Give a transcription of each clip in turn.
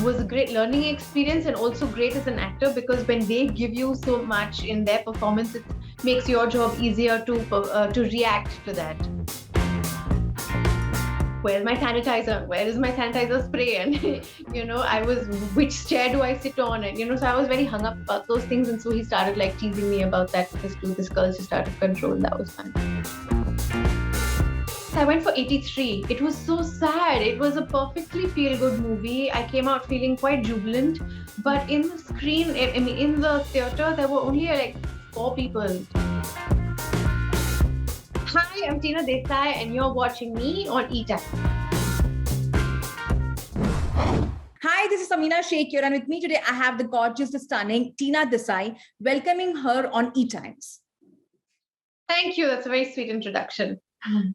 was a great learning experience and also great as an actor, because when they give you so much in their performance, it makes your job easier to react to that. Where's my sanitizer? Where is my sanitizer spray? And which chair do I sit on? And so I was very hung up about those things, and so he started like teasing me about that. This girl's just out of control. That was fun. I went for 83. It was so sad. It was a perfectly feel-good movie. I came out feeling quite jubilant, but in the screen, in the theater, there were only like 4 people. Hi, I'm Tina Desai, and you're watching me on ETimes. Hi, this is Samina Sheikh here, and with me today I have the gorgeous, the stunning Tina Desai, welcoming her on ETimes. Thank you. That's a very sweet introduction.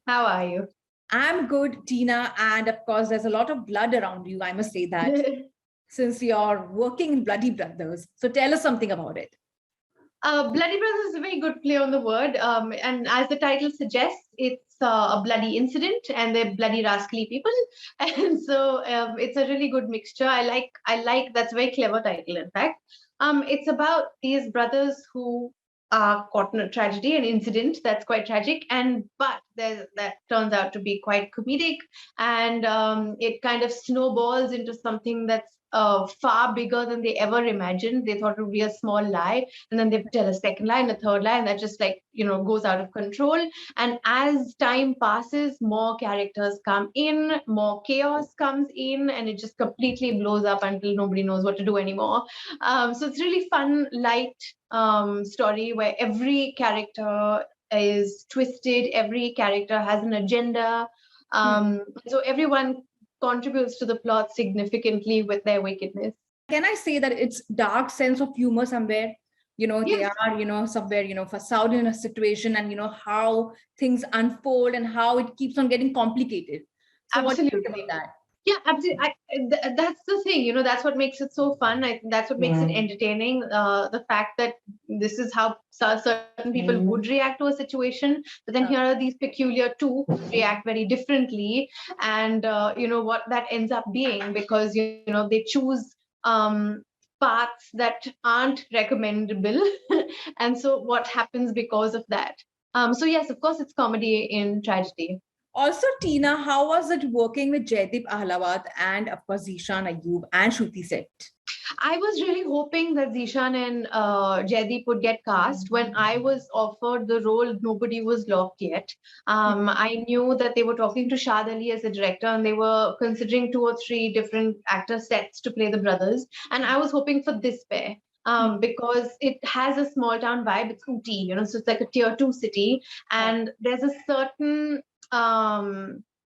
How are you? I'm good, Tina, and of course, there's a lot of blood around you, I must say that, since you're working in Bloody Brothers. So tell us something about it. Bloody Brothers is a very good play on the word. And as the title suggests, it's a bloody incident and they're bloody rascally people. And so it's a really good mixture. I like that's a very clever title, in fact. It's about these brothers who are caught in a tragedy, an incident that's quite tragic, but that turns out to be quite comedic, and it kind of snowballs into something that's far bigger than they ever imagined. They thought it would be a small lie, and then they tell a second lie and a third lie, and that just goes out of control. And as time passes, more characters come in, more chaos comes in, and it just completely blows up until nobody knows what to do anymore. So it's really fun, light story where every character is twisted, every character has an agenda. So everyone contributes to the plot significantly with their wickedness. Can I say that it's dark sense of humor somewhere? Yes. They are, somewhere, for South in a situation, and, how things unfold and how it keeps on getting complicated. So absolutely. What do you think about that? Yeah, absolutely. That's the thing, that's what makes it so fun. That's what makes it entertaining. The fact that this is how certain people would react to a situation, but then here are these peculiar two who react very differently, and what that ends up being, because they choose paths that aren't recommendable, and so what happens because of that. So yes, of course, it's comedy in tragedy. Also, Tina, how was it working with Jaideep Ahlawat and, of course, Zeeshan Ayyub and Shruti Seth? I was really hoping that Zeeshan and Jaideep would get cast. When I was offered the role, nobody was locked yet. I knew that they were talking to Shad Ali as a director, and they were considering 2 or 3 different actor sets to play the brothers. And I was hoping for this pair. Because it has a small town vibe. It's Ooty, so it's like a tier 2 city. And there's a certain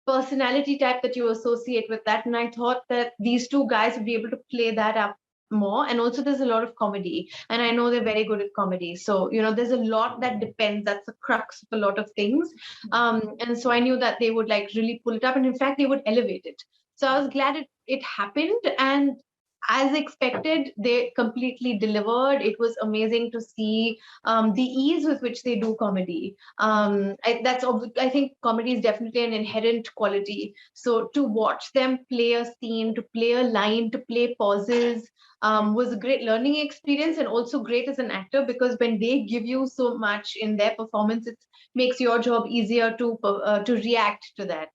personality type that you associate with that, and I thought that these 2 guys would be able to play that up more. And also there's a lot of comedy, and I know they're very good at comedy, so there's a lot that depends. That's the crux of a lot of things, and so I knew that they would like really pull it up, and in fact they would elevate it. So I was glad it happened, and as expected, they completely delivered. It was amazing to see the ease with which they do comedy. I think comedy is definitely an inherent quality. So to watch them play a scene, to play a line, to play pauses, was a great learning experience, and also great as an actor, because when they give you so much in their performance, it makes your job easier to react to that.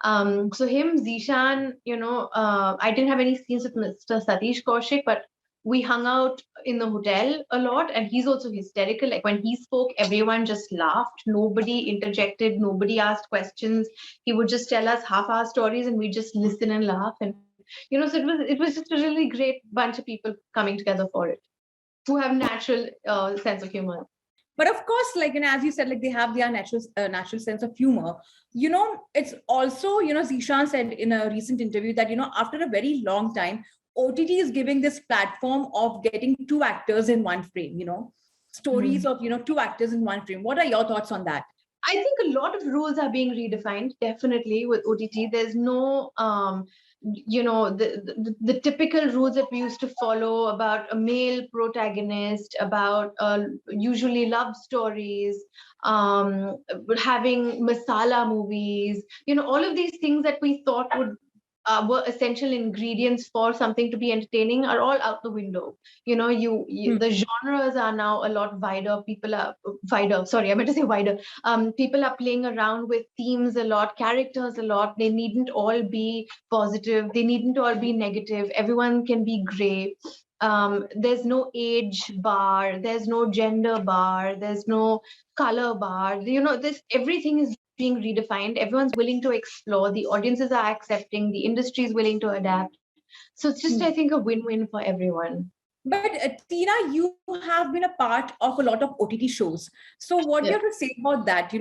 So him, Zeeshan, I didn't have any scenes with Mr. Satish Kaushik, but we hung out in the hotel a lot, and he's also hysterical. Like when he spoke, everyone just laughed. Nobody interjected. Nobody asked questions. He would just tell us half-hour stories, and we just listen and laugh. And so it was just a really great bunch of people coming together for it, who have natural sense of humor. But of course, as you said, they have their natural sense of humor. It's also, Zeeshan said in a recent interview that, after a very long time, OTT is giving this platform of getting 2 actors in one frame, stories of, 2 actors in one frame. What are your thoughts on that? I think a lot of rules are being redefined, definitely, with OTT. There's no the typical rules that we used to follow about a male protagonist, about usually love stories, having masala movies, all of these things that we thought would were essential ingredients for something to be entertaining are all out the window. The genres are now a lot wider. People are wider. Sorry, I meant to say wider. People are playing around with themes a lot, characters a lot. They needn't all be positive. They needn't all be negative. Everyone can be gray. There's no age bar. There's no gender bar. There's no color bar. This everything is being redefined. Everyone's willing to explore. The audiences are accepting. The industry is willing to adapt. So it's just, I think, a win-win for everyone. But Tina, you have been a part of a lot of OTT shows. So what do you have to say about that? Do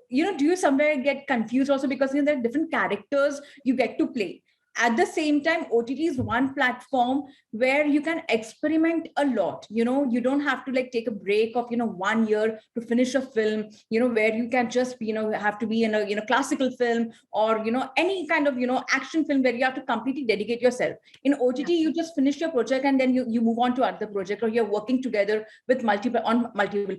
you somewhere get confused also because there are different characters you get to play? At the same time, OTT is one platform where you can experiment a lot. You don't have to take a break of 1 year to finish a film. Where you can just have to be in a classical film or any kind of action film where you have to completely dedicate yourself. In OTT, you just finish your project and then you move on to other project, or you're working together with multiple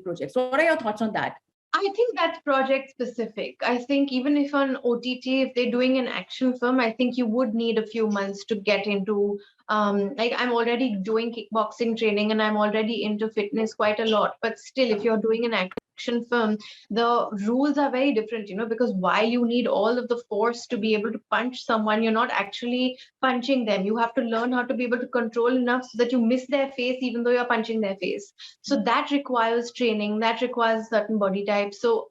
projects. So what are your thoughts on that? I think that's project specific. I think even if on OTT, if they're doing an action film, I think you would need a few months to get into, I'm already doing kickboxing training and I'm already into fitness quite a lot. But still, if you're doing an action film, the rules are very different, because while you need all of the force to be able to punch someone, you're not actually punching them. You have to learn how to be able to control enough so that you miss their face, even though you're punching their face. So that requires training, that requires a certain body type. So,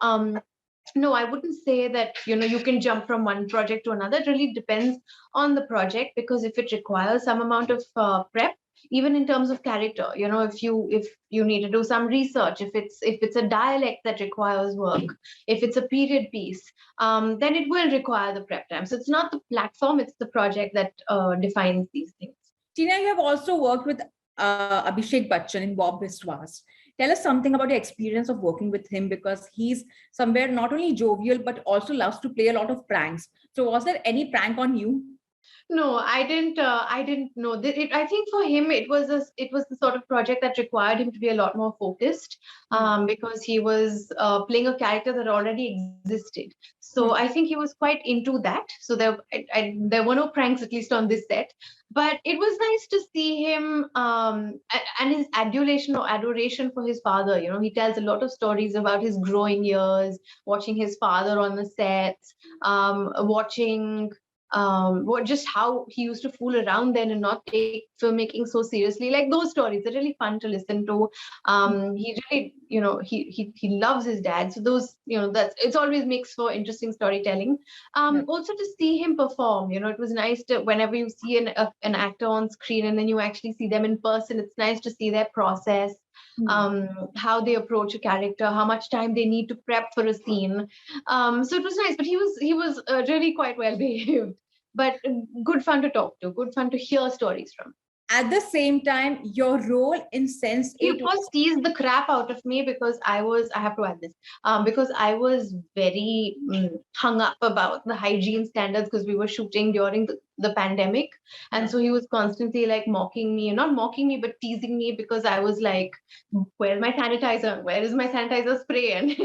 no, I wouldn't say that, you can jump from one project to another. It really depends on the project, because if it requires some amount of prep, even in terms of character, if you need to do some research, if it's a dialect that requires work, if it's a period piece, then it will require the prep time. So it's not the platform, it's the project that defines these things. Tina, you have also worked with Abhishek Bachchan in Bob Biswas. Tell us something about your experience of working with him, because he's somewhere not only jovial, but also loves to play a lot of pranks. So was there any prank on you? No, I didn't. I didn't know. I think for him, it was the sort of project that required him to be a lot more focused, because he was playing a character that already existed. So I think he was quite into that. So there were no pranks, at least on this set. But it was nice to see him and his adulation or adoration for his father. He tells a lot of stories about his growing years, watching his father on the sets, watching just how he used to fool around then and not take filmmaking so seriously. Like those stories are really fun to listen to. He really, he loves his dad. So those, it always makes for interesting storytelling. Also to see him perform, it was nice to, whenever you see an actor on screen and then you actually see them in person, it's nice to see their process. How they approach a character, how much time they need to prep for a scene. So it was nice, but he was really quite well behaved, but good fun to talk to, good fun to hear stories from. At the same time, your role in Sense8, he first teased the crap out of me because I have to add this, because I was very hung up about the hygiene standards, because we were shooting during the pandemic. And so he was constantly mocking me, not mocking me, but teasing me, because I was like, where's my sanitizer? Where is my sanitizer spray? And,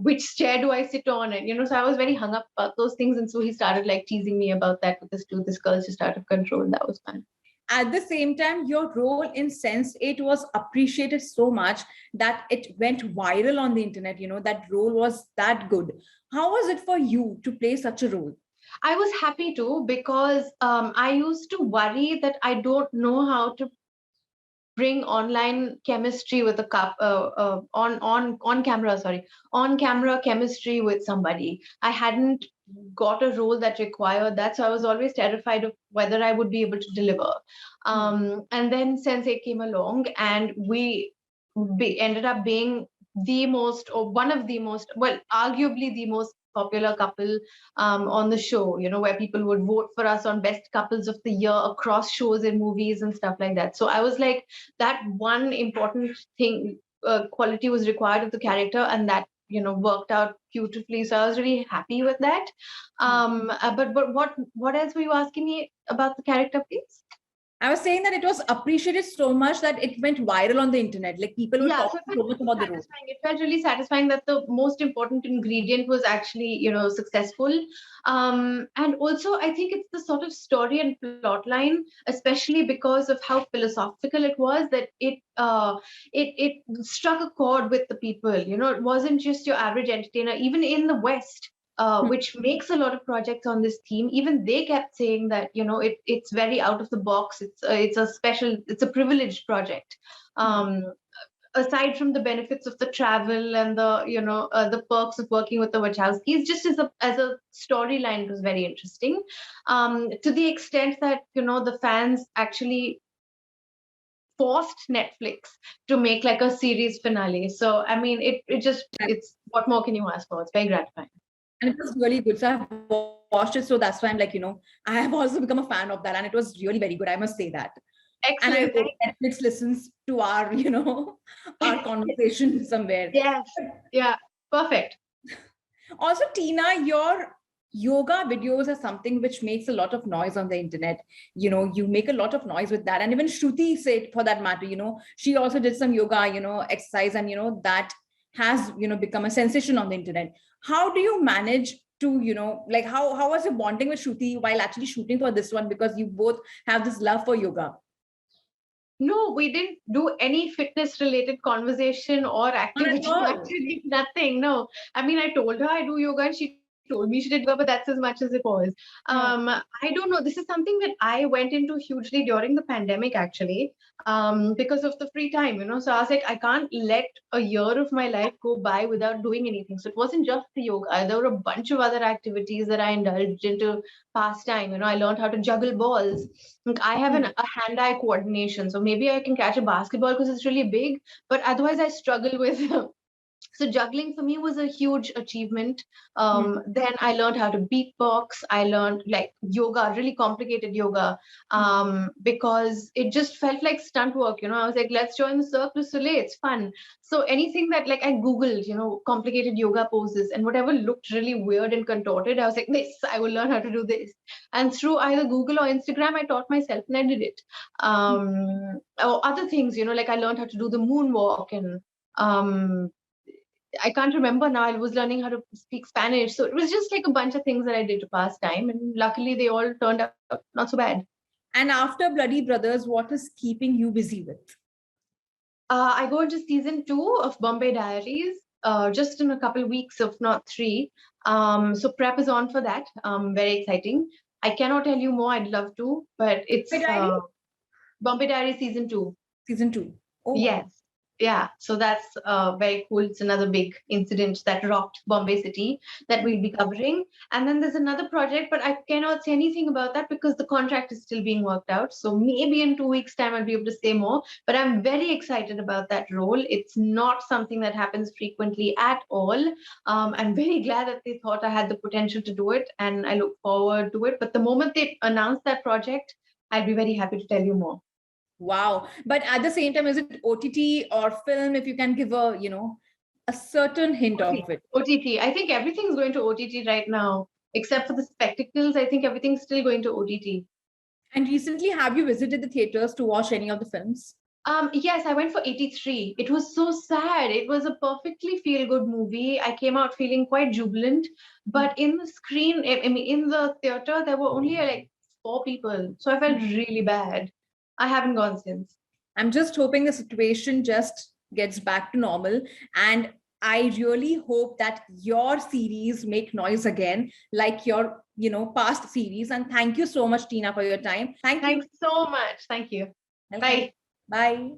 which chair do I sit on? And, so I was very hung up about those things. And so he started teasing me about that, with this girl's just out of control. And that was fun. At the same time, your role in Sense8 was appreciated so much that it went viral on the internet. That role was that good. How was it for you to play such a role? I was happy to, because I used to worry that I don't know how to bring online chemistry with on camera chemistry with somebody. I hadn't got a role that required that, so I was always terrified of whether I would be able to deliver. And then Sense8 came along, and we ended up being the most, or one of the most, well, arguably the most popular couple on the show, where people would vote for us on best couples of the year across shows and movies and stuff like that. So I was like, that one important thing, quality was required of the character, and that worked out beautifully. So I was really happy with that. But what else were you asking me about the character, please? I was saying that it was appreciated so much that it went viral on the internet. Like people were Yeah, talking so much about the role. it felt really satisfying that the most important ingredient was actually, successful. And also I think it's the sort of story and plot line, especially because of how philosophical it was, that it struck a chord with the people. It wasn't just your average entertainer, even in the West. Which makes a lot of projects on this theme. Even they kept saying that it's very out of the box. It's a privileged project. Um, Aside from the benefits of the travel and the perks of working with the Wachowskis, just as a storyline, it was very interesting. To the extent that the fans actually forced Netflix to make like a series finale. So I mean, it's what more can you ask for? It's very gratifying. And it was really good. So I've watched it. So that's why I'm like, I have also become a fan of that. And it was really very good. I must say that. Excellent. And I hope Netflix listens to our, our conversation somewhere. Yes. Yeah. Perfect. Also, Tina, your yoga videos are something which makes a lot of noise on the internet. You make a lot of noise with that. And even Shruti said, for that matter, she also did some yoga, exercise, and, that has, become a sensation on the internet. How do you manage to, like how was your bonding with Shruti while actually shooting for this one? Because you both have this love for yoga. No, we didn't do any fitness related conversation or activity. Actually, nothing. No. I mean, I told her I do yoga and she told me she did yoga, but that's as much as it was. I don't know. This is something that I went into hugely during the pandemic, actually, because of the free time, So I was like, I can't let a year of my life go by without doing anything. So it wasn't just the yoga. There were a bunch of other activities that I indulged into pastime. I learned how to juggle balls. Like, I have a hand-eye coordination, so maybe I can catch a basketball because it's really big, but otherwise I struggle with so juggling for me was a huge achievement. Then I learned how to beatbox. I learned like yoga, really complicated yoga, because it just felt like stunt work. I was like, let's join the Cirque du Soleil. It's fun. So anything that like I Googled, complicated yoga poses, and whatever looked really weird and contorted, I was like, I will learn how to do this. And through either Google or Instagram, I taught myself and I did it. Or other things, like I learned how to do the moonwalk and I can't remember now. I was learning how to speak Spanish. So it was just like a bunch of things that I did to pass time. And luckily, they all turned out not so bad. And after Bloody Brothers, what is keeping you busy with? I go into season 2 of Bombay Diaries just in a couple of weeks, if not 3. So prep is on for that. Very exciting. I cannot tell you more. I'd love to, but it's Bombay Diaries season 2. Season 2. Oh, yes. Wow. Yeah, so that's very cool. It's another big incident that rocked Bombay City that we'll be covering. And then there's another project, but I cannot say anything about that because the contract is still being worked out. So maybe in 2 weeks' time, I'll be able to say more. But I'm very excited about that role. It's not something that happens frequently at all. I'm very glad that they thought I had the potential to do it, and I look forward to it. But the moment they announce that project, I'll be very happy to tell you more. Wow. But at the same time, is it OTT or film? If you can give a certain hint of it. OTT. I think everything's going to OTT right now, except for the spectacles. I think everything's still going to OTT. And recently, have you visited the theaters to watch any of the films? Yes, I went for 83. It was so sad. It was a perfectly feel-good movie. I came out feeling quite jubilant. But in the screen, I mean, in the theater, there were only like 4 people. So I felt really bad. I haven't gone since. I'm just hoping the situation just gets back to normal. And I really hope that your series make noise again, like your, past series. And thank you so much, Tina, for your time. Thanks so much. Thank you. Bye. Bye.